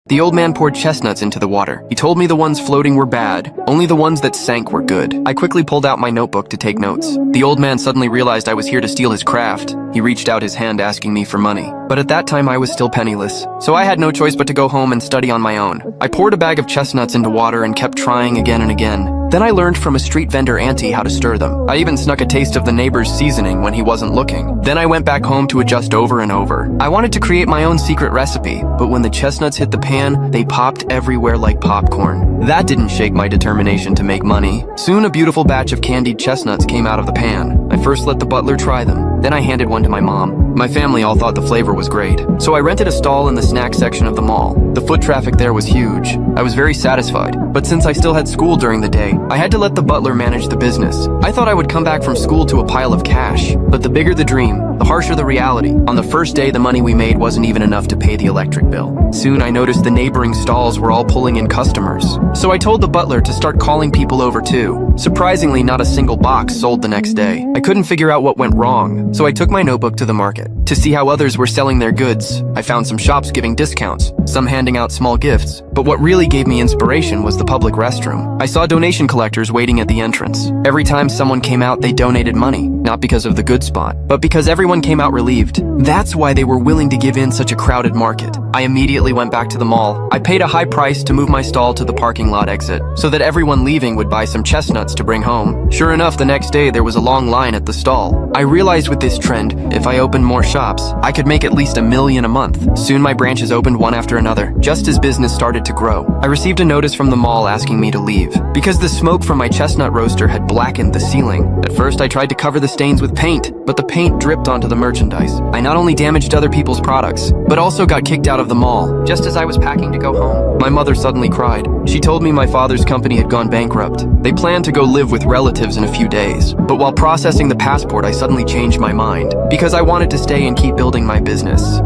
The old man poured chestnuts into the water. He told me the ones floating were bad, only the ones that sank were good. I quickly pulled out my notebook to take notes. The old man suddenly realized I was here to steal his craft. He reached out his hand asking me for money. But at that time I was still penniless, so I had no choice but to go home and study on my own. I poured a bag of chestnuts into water and kept trying again and again. Then I learned from a street vendor auntie how to stir them. I even snuck a taste of the neighbor's seasoning when he wasn't looking. Then I went back home to adjust over and over. I wanted to create my own secret recipe, but when the chestnuts hit the pan, they popped everywhere like popcorn. That didn't shake my determination to make money. Soon a beautiful batch of candied chestnuts came out of the pan. I first let the butler try them. Then I handed one to my mom. My family all thought the flavor was great. So I rented a stall in the snack section of the mall. The foot traffic there was huge. I was very satisfied, but since I still had school during the day, I had to let the butler manage the business. I thought I would come back from school to a pile of cash, but the bigger the dream, the harsher the reality. On the first day, the money we made wasn't even enough to pay the electric bill. Soon I noticed the neighboring stalls were all pulling in customers. So I told the butler to start calling people over too. Surprisingly, not a single box sold the next day. I couldn't figure out what went wrong, so I took my notebook to the market to see how others were selling their goods. I found some shops giving discounts, some handing out small gifts, but what really gave me inspiration was the public restroom. I saw donation collectors waiting at the entrance. Every time someone came out, they donated money, not because of the good spot, but because everyone came out relieved. That's why they were willing to give in such a crowded market. I immediately went back to the mall. I paid a high price to move my stall to the parking lot exit, so that everyone leaving would buy some chestnuts to bring home. Sure enough, the next day there was a long line at the stall. I realized with this trend, if I opened more shops, I could make at least $1 million a month. Soon my branches opened one after another, just as business started to grow. I received a notice from the mall asking me to leave, because the smoke from my chestnut roaster had blackened the ceiling. At first I tried to cover the stains with paint, but the paint dripped onto the merchandise. I not only damaged other people's products, but also got kicked out of the mall. Just as I was packing to go home, my mother suddenly cried. She told me my father's company had gone bankrupt. They planned to go live with relatives in a few days. But while processing the passport, I suddenly changed my mind, because I wanted to stay and keep building my business.